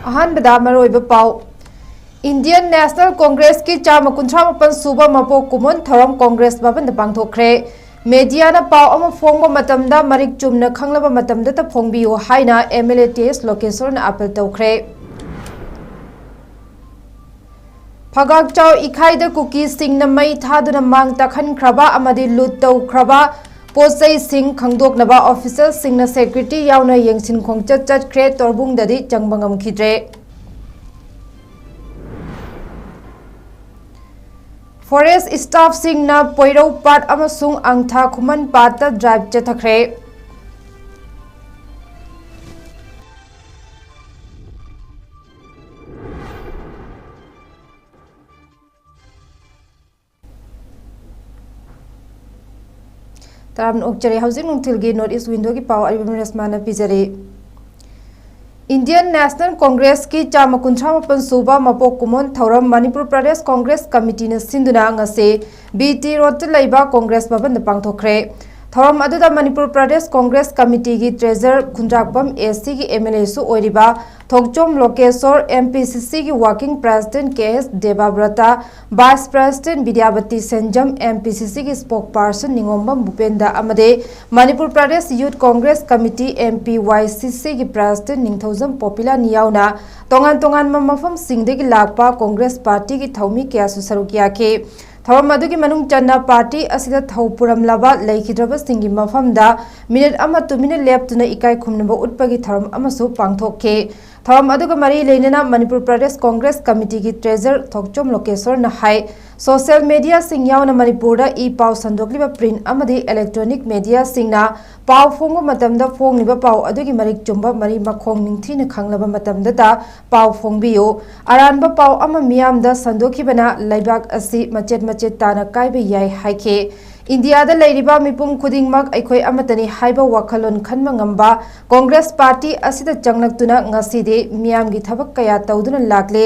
अहनबदा मरोइब पाउ इंडियन नेशनल कांग्रेस की चाम कुंथ्रा सूबा मपो कुमन थरम कांग्रेस भवन पांथोखरे मीडिया पाव फोंब मतमदा मरिक चुमना खंगलब मतमदा त फोंबियो हाइना एमएलए टीएस लोकेश्वर अपील तौखरे फगागचाव इखाइद कुकी सिंह मई थादुना मांग तखनख्रबा अमदि लूट तौख्रबा पोसई सिंह खंगदोकनबा ऑफिसर सिंह सेक्रेटरी यावना यंगसिन खोंगचत चटख्रे तोरबुंगददि चंगबंगमखिद्रे फॉरेस्ट स्टाफ सिंह पोइरौ पाट अमसुंग अंगथा खुमन पाट ड्राइव चथख्रे तारम ओक्चरे हाउसिंग नुंथिलगी नॉर्थ ईस्ट विंडो की पाव अरिबम रस्माना पिजरे इंडियन नेशनल कांग्रेस की चाम कुंथ्रा सूबा मपोक कुमोन थौरम मणिपुर प्रदेश कांग्रेस कमिटी ने सिंधुना ngase बीटी रोड लेबा कांग्रेस भवन पांथोखरे थौरम अदुदा मणिपुर प्रदेश कांग्रेस कमिटी की ट्रेजर खुंद्राकपम एससी की एमएलए सु ओरिबा थोकचोम लोकेश्वर एमपीसीसी की working president KS Devavrata vice president Vidyavati Senjam MPCC की स्पोक पर्सन निंगोम्बम भूपेंद्र अमदे Manipur Pradesh youth Congress committee MPYCC की प्रेसिडेंट निंगथौजम पॉपुलर नियाउना तोंगान तोंगान मफम सिंगदगी लाकपा कांग्रेस पार्टी की थौमी कयासु सरुकिया के थौरम अदुगी मनुंग चन्ना पार्टी असिदा थौ पुरमलाबा लैखिद्रबा सिंगी मफमदा मिनिट अमा तुमिने लेप्तुना इकाई खुमनबा उटपगी थौरम अमसु पांगथोखे थौरम अदुगा मरी लेनना मणिपुर प्रदेश कांग्रेस कमिटी की ट्रेजर थोकचोम लोकेश्वर न हाई सोशल मीडिया सिंह यावना मणिपुर ई पाव संदोकलिबा प्रिंट अमदी इलेक्ट्रॉनिक मीडिया सिंगना पाव फोंगो मतमदा फोंगलिबा पाव अदुगी मरिक चुंबा मरी मखोंग निंगथीना खंगलबा मतमदा पाव फोंगबियो अरानबा पाव अमा मियामदा संदोखिबना लैबाक असि मचेत मचेत ताना कायबे याय हाइखे इंडिया लेरिबा मिपुम खुदिंगमक अखोय अमतनी हाइबा वखलोन खनबा ngamba कांग्रेस पार्टी असिदा चंगलक्तुना ngaside मियामगी थबक कया तौदुना लागले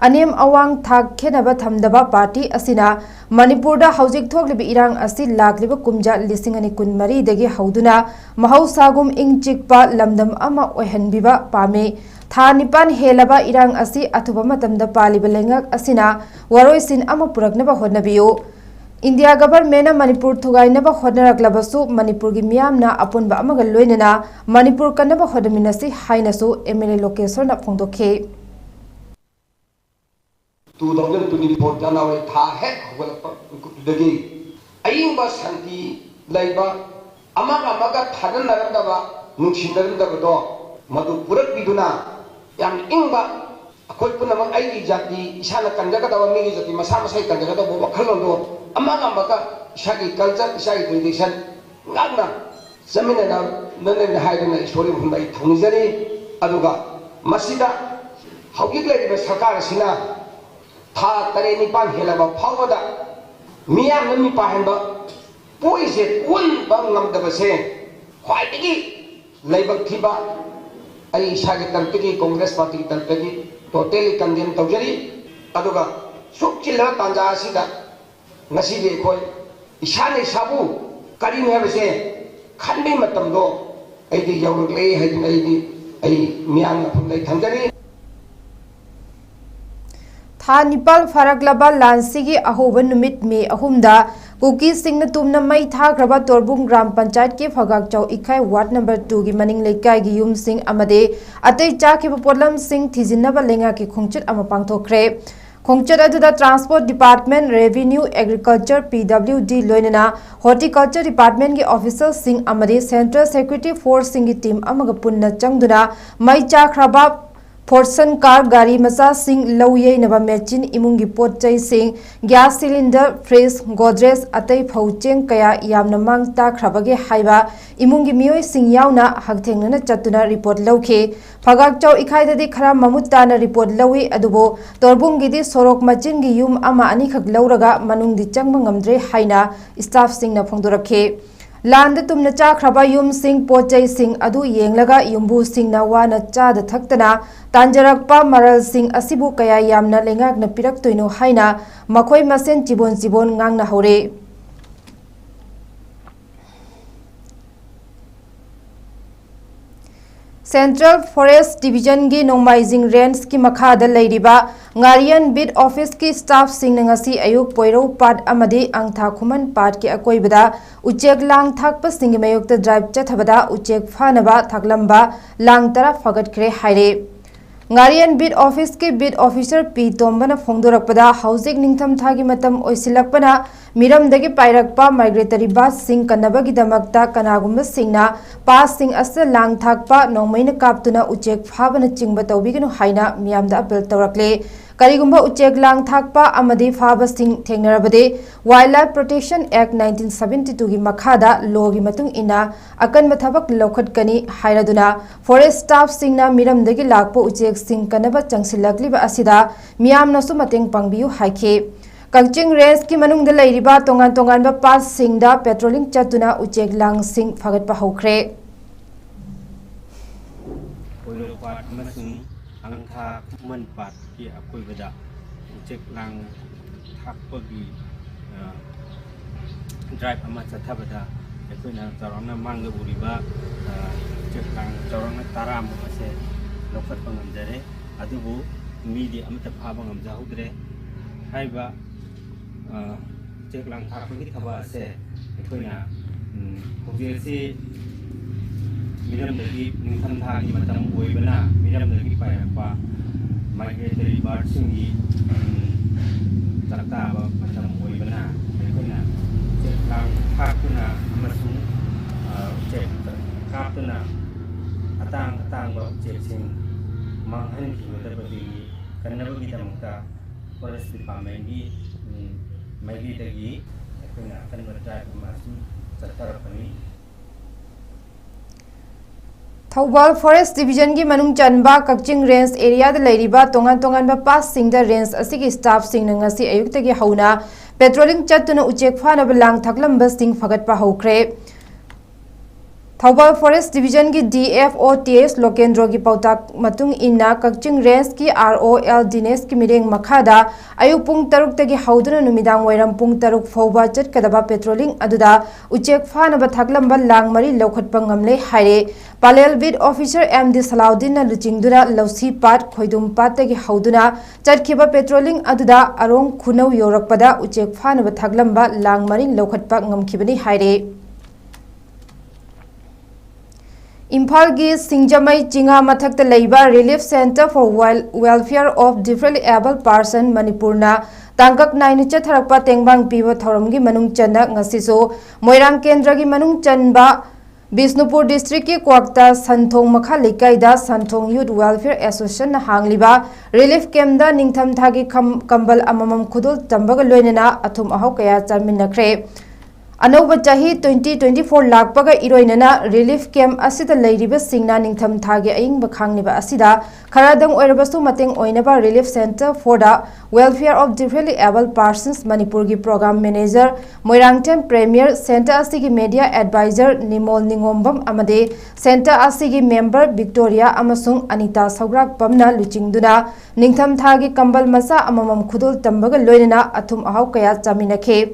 अनेम अवांग थाक खेनबा थमदबा पार्टी असिना मणिपुरदा हौजिक थोकलिबि इरांग असि लागलिबा कुमजा लिसिंग अनि कुनमरी दगी हौदुना महौसागुम इंग चिकपा लमदम अमा ओहनबिबा पामे था निपान हेलबा इरांग असि अथुबा मतमदा पालिबा लेंगक असिना वरोइसिन अमा पुरकनबा होनबियो इंडिया गवर्नमेंट मणिपुर थुगाइनबा होनरक्लबसु मणिपुर की मियामना अपुनबा अमगा लोइनना मणिपुर कनबा होदमिनसि हाइनसु एमएलए लोकेश्वर फोंदोखे 2024 जनवरी था हेक होगलपदगी अयिंबा शांति लैबा अमगा थादनरदबा नुक्सिनरदबदो मदु पुरकबिदुना याम इंबा अखोय पुनमक आइगी जाति इसाना कंजगदबा मिगी जाति मसा मसाई कंजगदबा वखलोंदो अमगा इसागी कल्चर इसागी ट्रेडिशन गांगना जमिनना नने हाइदना स्टोरी हुंबाई थौनिजरी अदुगा मसिदा हौगिक लैबा सरकार सिना था तरे निपान हेलबा फावदा मियाम नमी पाहनबा पोइसे कोन बंगमदबसे ख्वाइदगी लैबक थिबा आई इसागी तरफगी कांग्रेस पार्टी की तरफगी टोटली कंडेम तौजरी अदुगा सुकचिला तांजा असिदा ngasi de khoi isane sabu kari me bese khanbe matam do ai di yawruk lei hai ai di ai miang na phulai thangjari था निपाल फरकलबा लांसी की अहोबन नुमित में अहुमदा कुकी सिंह तुमना मई थाग्रबा तोरबुंग ग्राम पंचायत के फगागचाव इखाई वार्ड नंबर 2 की मनिंग लेकाई की युम सिंह अमदे अतै चाखिब पोलम सिंह थिजिनबा लेंगा की खुंगचत अमा पांगथोखरे खोंगचत अदुदा transport department revenue agriculture PWD लोइनना हॉर्टिकल्चर डिपार्टमेंट के ऑफिसर सिंह अमदे सेंट्रल सेक्रेटरी फोर्स सिंह की टीम अमग पुन्ना चंगदुना मई चाखरबा फोर्सन कार गाड़ी मचा सिंह लौये नबा मेचिन इमुंग की पोटचै सिंह गैस सिलेंडर फ्रिज गोदरेज अतै फौचेंग कया यामना मांग ताखरबगे हाइबा इमुंग की मियोय सिंह यावना हकथेंगना चतुना रिपोर्ट लौखे फगागचाव इखाइददि खरा ममुत्ताना रिपोर्ट लौई अदुबो तोरबुंगगिदि सोरोक मचिन की युम अमा अनि खक लौरगा मनुंगदि चंगबा ngamdre हाइना स्टाफ सिंहना फोंदोरखे लांद तुमना चाखरबा युम सिंह पोचै सिंह अदु येंगलगा युम्बु सिंहना वाना चाद थक्तना तांजरकपा मरल सिंह असिबु कया यामना लेंगाकना पिरक्तोइनो हाइना मखोय मसेन चिबोन चिबोन ngang हौरे सेंट्रल फॉरेस्ट डिवीजन की नोंगमाइजिंग रेंज की मखादा लेरिबा ngarian bid office की staff Singh ngasi ayuk poiro pat amadi angtha khuman pat ki akoibada uchek lang thakpa sing mayuk ta drive chathabada uchek phanaba thaklamba lang tara fagat khre haire ngarian bid office के bid officer P Tombana फोंदोरकपदा housing निंगथम थागी मतम ओइसिलकपना मिरमदगी पाइरकपा migratory birds सिंह कन्नबगी दमकता कनागुम्ब सिंहना पास सिंह अस लांग थाकपा नोंमैन कापतुना उचेक फाबना चिंगब तौबिगनु हाइना मियामदा अपील तौरकले करिगुम्ब उचेक लांग थाकपा अमदी फाब सिंह थेंगनरबदे वाइल्ड लाइफ प्रोटेक्शन एक्ट 1972 की मखादा लोगी मतुंग इना अकन थबक लौखटकनी हाइरदुना फॉरेस्ट स्टाफ सिंहना मिरमदगी लाकपो उचेक सिंह कन्नब चंगसिलकलिबा असिदा मियामनसु मतेंग पांगबियु हाइखे कक्चिंग रेंज की मनुंग द लेरिबा तोंगान तोंगान बा पास सिंगदा पेट्रोलिंग चतुना उचेक लांग सिंह फगतपा हौख्रे पोलो पाट मसुंग अंगथा मन पाट की अकोइबदा उचेक लांग थाकपगी ड्राइव अमा चथाबदा अखोइना चौरांना मांग बुरिबा उचेक लांग चौरांना ताराम असे लौखटपा ngamjare adubu मीडिया अमता फाबा ngamjahudre हाइबा चेक लांग थाकपगी थबा असे अखोइना होजेसी मिरमदगी निंथम थागी मतम ओइबना मिरमदगी पायरपा माइग्रेटरी बर्ड सिंगी चक्ताबा मतम ओइबना अखोइना चेक लांग थाकुना अमसुंग चेक कापतुना अतांग चेक सिंग मांगहन खिबदबगी कन्नबगी दमकता फॉरेस्ट डिपार्टमेंट की माइग्रेटरी अखोइना कन्वर्टाइब मासु चतरपनी थौबाल फॉरेस्ट डिवीजन की मनुंग चनबा कक्चिंग रेंज एरिया द लेरिबा तोंगान तोंगान बा पास सिंग द रेंज असिगी स्टाफ सिंग ngasi ayuk tagi hauna patrolling चतुना उचेक फानब लांग थकलंब सिंग फगतपा हौख्रे थौबाल फॉरेस्ट डिवीजन की DFOTS लोकेंद्रो की पौताक मतुंग इन्ना कक्चिंग रेंज की ROL दिनेश की मिरेंग मखादा अयुक पुंग तरुक तगी हौदुना नुमिदांग वैरम पुंग तरुक फौबा चटकदबा पेट्रोलिंग अदुदा उचेक फानब थकलंब लांग मरी लौखटपा ngamle हाइरे Palel beat officer MD Salauddin ना लुचिंगदुना लौसी पाट खोइदुम पाट तगी हौदुना चटखिबा पेट्रोलिंग अदुदा अरोंग खुनौ योरकपदा उचेक फानब थकलंब लांग मरी लौखटपा ngamखिबनी हाइरे इम्फाल की सिंगजमई चिंगा मथक्त लेबा relief centre for welfare of differently able person मणिपुरना तांगक नाइन चथरकपा तेंगबांग पीबा थौरम की मनुंग चन्ना ngasiso मोइरांग केंद्र की मनुंग चनबा बिष्णुपुर डिस्ट्रिक्ट की क्वाक्ता संथोंग मखा लेकाइदा संथोंग यूथ वेलफेयर एसोसिएशन हांगलिबा रिलीफ कैम्प दा निंगथम थागी कंबल अममम खुदुल तंबग लोइनना अथुम अहौ कया चामिनखरे अनौब चाही 2024 लाकपगा इरोइनना रिलीफ कैम्प असिदा लेरिबा सिंगना निंगथम थागे अइंग बखांगनिबा असिदा खरादंग ओइरबसु मतेंग ओइनबा relief centre for the welfare of differently able persons Manipur की programme manager Moirangthem Premier centre असिगी मीडिया एडवाइजर निमोल निंगोम्बम अमदे सेंटर असिगी मेंबर विक्टोरिया अमसुंग अनिता सौग्राक पमना लुचिंगदुना निंगथम थागे कंबल मसा अममम खुदुल तंबग लोइनना अथुम अहौ कया चामिनखे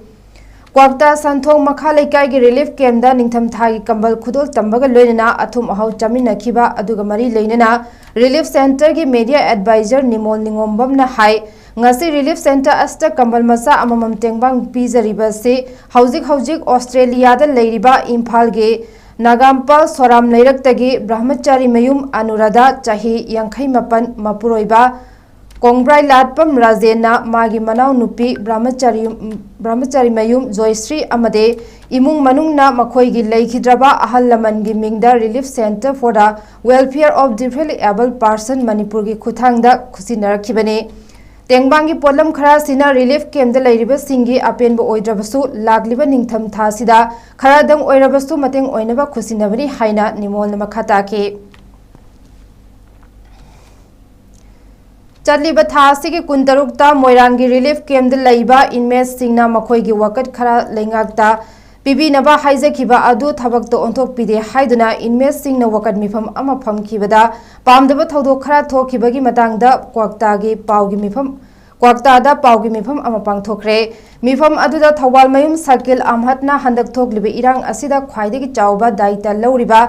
क्वाक्ता संथोंग मखा लेकाई की रिलीफ कैम्प दा निंगथम थागी कंबल खुदुल तंबग लोइनना अथुम अहौ चामिनखिबा अदुगा मरी लेनना रिलीफ सेंटर की मीडिया एडवाइजर निमोल निंगोम्बम ना high ngasi relief center asta kambal masa amamam tengbang pizariba se hauzik Australia da leiriba Imphal ge Nagampal Soram leirak tagi Brahmachari mayum Anurada chahi 58 mapuroiba Kongbrai Latpam Rajena magi manau nupi Brahmachari mayum Joyশ্রী amade imung manungna makhoi gi leikidraba ahal laman gi mingda relief center for the welfare of differently able person Manipur gi khuthangda khusinarakhibane तेंगबांगी पोलम खरा सिना relief camp द लेरिबा सिंगी अपेनबो ओइद्रबसु लागलिबा निंगथम थासिदा खरादंग ओइरबसु मतेंग ओइनबा खुसिनबनी हाइना निमोल नमखताके चलिबा थासिगी कुंतरुक्ता मोइरांगी रिलीफ कैम्प द लेइबा इनमेट सिंगना मखोइगी वकत खरा लेंगाक्ता पिबीनबा हाइजखिबा अदु थबक्तो ओंथोक पिदे हाइदुना इनमेट सिंगना वकत मिफम अमा फमखिबदा पामदबा थौदो खरा थोखिबगी मतंगदा क्वाक्तागी पावगी मिफम क्वाक्तादा पाउगी मिफम अमा पांगथोखरे मिफम अदुदा थौबाल मयुम साकिल अमहतना हंदक थोकलिबे इरांग असिदा ख्वाइदगी चाउबा दायित्व लौरिबा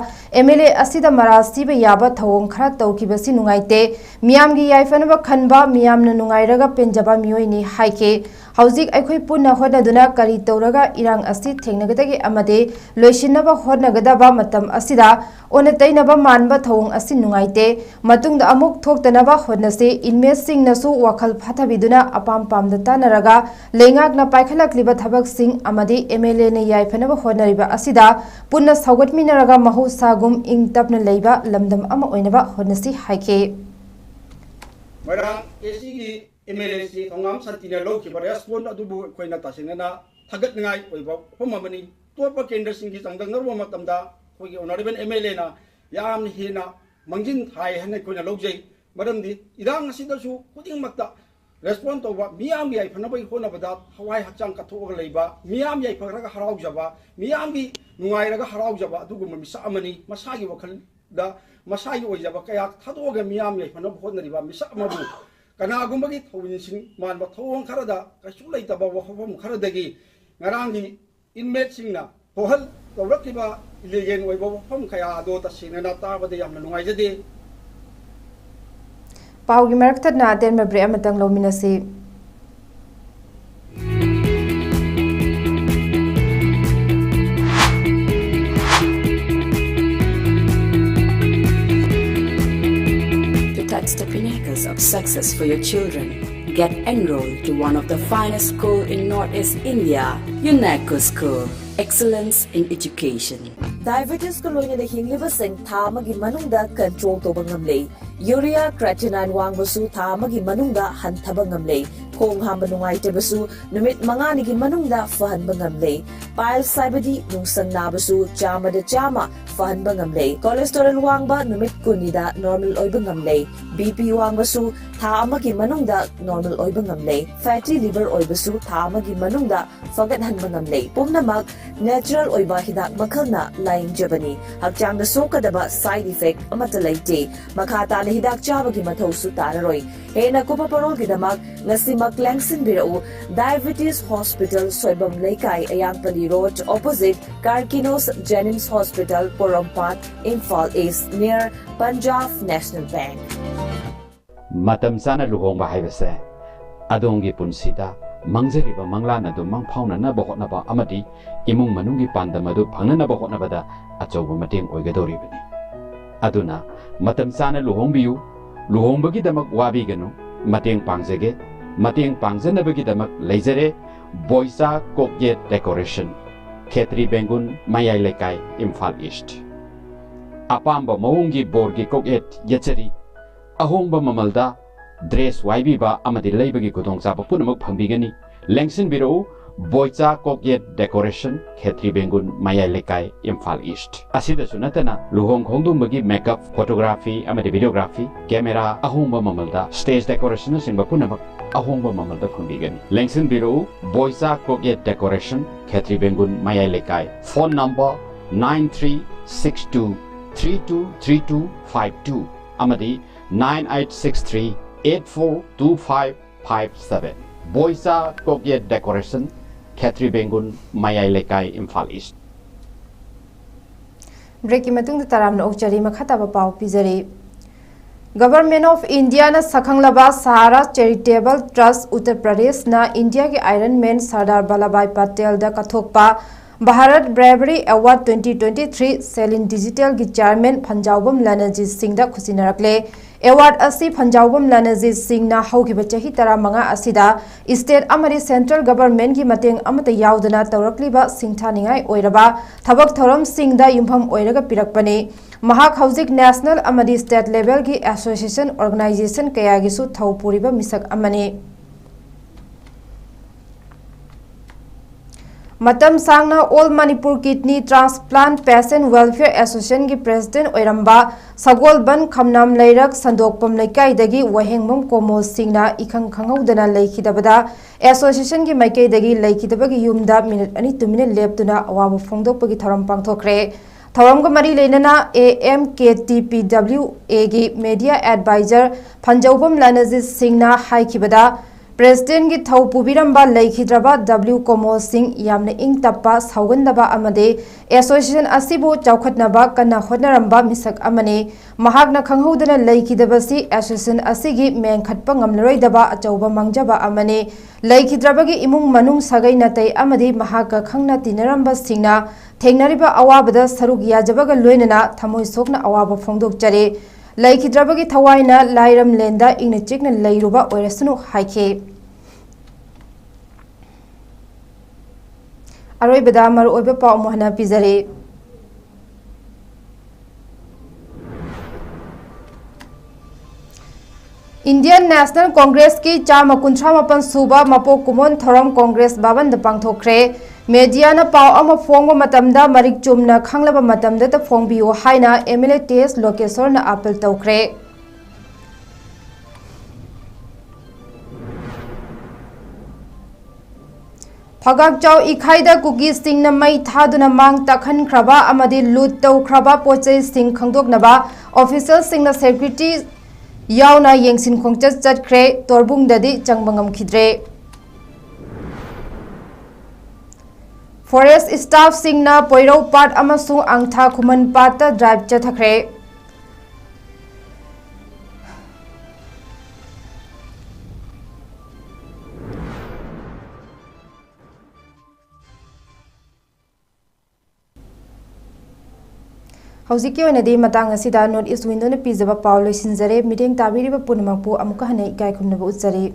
एमएलए असिदा मरासीबे याबा थौंग खरा तौकिबसि नुंगाइते मियामगी याइफनबा खनबा मियामना नुंगाइरगा पेंजबा मियोइनी हाइके हौजिक अखोई पुन्ना होददुना करी तौरगा इरांग असि थेंगनगदगे अमदे लोइसिनबा होदनगदबा मतम असिदा ओनतैनबा मानबा थौंग असि नुंगाइते मतुंगदा अमुक थोक्तनबा होदनसे इनमेसिंगनसु वखल फाथबिदुना अपाम पामदा तानरगा लेंगाकना पाइखलक्लिबा थबकसिंग अमदे एमएलए ने याइफनबा होदनरिबा असिदा पुन्ना सौगतमिनरगा महौसागुम इंग तपना लेबा लमदम अमा ओइनबा होदनसि हाइके Marang ACG MLAC Thongam Santina Loki Response Adubu Koina Tasina Tagat Ngai Homamani Topa Kendra Singi Sangdang Matamda Honorable MLA Yam Hina Mangin Hai Hana Koina Logi Madam di Idang Sidasu putting Makta Respond to what Miami Panabai Honabada Hawaii Hachang Kato Leba Miami Paraga Haraujaba Miami Nuairaga Haraujaba Dugum Misamani Masagi Wakal Masai Ojaba Kayak Tadoga Miami Panab Honariba Misamabu Kanagumagi Towin Man Baton Karada Kasulate about Home Karadagi Narangi inmate Singna Pohal the Rakiba Ilian Webo Home Kaya Dota Sinata the Yamanuaide पाउगी मरक्तना देन ब्रे अमतंग लोमिनसी To touch the pinnacles of success for your children, get enrolled to one of the finest schools in Northeast India, UNESCO School. Excellence in Education. Diabetes ko loy na hingliba sing thamagi manungda control to bangamlay. Urea creatinine wangbasu thamagi manungda hantaba ngamlay. Kong hamanungay tebasu numit manganigi manungda fahan bangamlay. Pile saibadi nungsang nabasu chama de chama fahan bangamlay. Cholesterol wangba numit kunida normal oy bangamlay. BP wangbasu thamagi manungda normal oy bangamlay. Fatty liver oy basu thamagi manungda fagat han bangamlay. Pumnamag natural oiba hidak makalna laing jabani hakchang na sokadaba side effect amata laite makata na hidak chabagi mathau su tararoi hena ko paparol gidamak ngasimak langsin birau diabetes hospital soibam laikai ayangpali road opposite Karkinos Jennings Hospital Porompat Imphal East near Punjab National Bank matam sana luhong bahaibase adongi punsida Mangjariba Manglana do Mangpauna Nabahot Naba Amadi, Imung Manungi Panda Madu Panganabahot Nabada, Achoba Mating Oigadoribani. Aduna, Matam Sana Luhombiu, Luhombagi Damak Wabigano, Mating Pangzege, Mating Pangzanabagi Damak Lazere, Boisa Kokye Decoration, Ketri Bengun Mayai Lekai, Imphal East. Apamba Maungi Borgi Koket Yetzeri, Ahomba Mamalda. Dress Waibiba Amadi Labagi Kutong Sapa Punamuk Pambigani, Langsin Biro, Boicha Kokyet Decoration, Ketri Bengun Maya Lekai, Imphal East. Asida Sunatana, Luhong Hongdum Bagi Makeup, Photography, Amadi Videography, Camera, Ahomba Mamalda, Stage Decoration, Simba Punamak, Ahomba Mamalda Pambigani. Langsin Biro, Boicha Kokyet Decoration, Ketri Bengun Maya Lekai. Phone number 9362323252, Amadi 9863 842557 Boisa Kokyet Decoration Ketri Bengun Mayai Lekai Imphal East break मतुंग ताराम ओक्चरी मखाताबा पाव पिजरी government of India ना सखंगलबा सहारा charitable trust Uttar Pradesh ना India के आयरन मैन सरदार वल्लभभाई पटेल दा कथोकपा भारत ब्रेवरी अवार्ड 2023 सेलिन डिजिटल की चेयरमैन फंजाउबम लनजीत सिंह दा खुसिनरकले अवार्ड असि फंजाउबम लनजीत सिंह ना हौगिबा चही 15 असिदा स्टेट अमरी सेंट्रल गवर्नमेंट की मतेंग अमत याउदना तौरकलिबा सिंथानिंगाई ओइरबा थबक थौरम सिंह दा युमफम ओइरगा पिरकपने महाक हौजिक नेशनल अमरी स्टेट लेवल की एसोसिएशन ऑर्गेनाइजेशन कयागिसु थौपुरिबा मिसक अमने मतम सांगना all Manipur kidney transplant patient welfare association की प्रेसिडेंट ओइरंबा सगोलबन खमनाम लैरक संदोकपम लैकाइदगी वहेंगमम कोमोल सिंगना इखंग खंगौदना लैखिदबदा एसोसिएशन की माइकैदगी लैखिदबगी युमदा मिनिट अनि तुमिने लेपतुना अवाबु फोंदोकपगी थरम पांगथोखरे थौरमगा मरी लेनना AMKTPWA की मीडिया एडवाइजर फंजौबम लनजीत सिंगना हाइखिबदा President gi thau pubiramba leikhidraba W Komo Singh yamna ing tappa saugandaba amade association asibu chaukhatnaba kana hotnaramba misak amane mahakna khanghodana leikhidabasi association asigi mengkhatpa ngamlaroidaba achauba mangjaba amane leikidrabagi imung manung sagai natai amadi mahaka khangna tinaramba singna thengnariba awabada saruk yajabaga loinana thamoi sokna awaba phongdok chare leikidrabagi thawaina lairam lenda ingna chikna leiruba oirasunu haike aroibada maru oiba paw mohana pizare Indian National Congress ki chama kunthra mapan suba mapok kumon thoram Congress baban da pangthokre media na paw ama phongba matamda marik chumna khanglaba matamda ta phongbiyo haina MLA TS Lokeswar na appeal tawkre Phagak Chau Ikhaida Kuki Singh na mai thaduna mang takhan khraba amadi lut taw khraba pochai sing khangdoknaba official sing na secretary yauna yengsin khongchat chatkre torbung dadi changbangam khidre Forest staff sing na poirau pat amasung angtha khuman pata drive chathakre Hausikyo nadi matang asida North East Window na pizaba Paulo Sinzare meeting tabiriba punamapu amuka hanai kai khumnaba utsari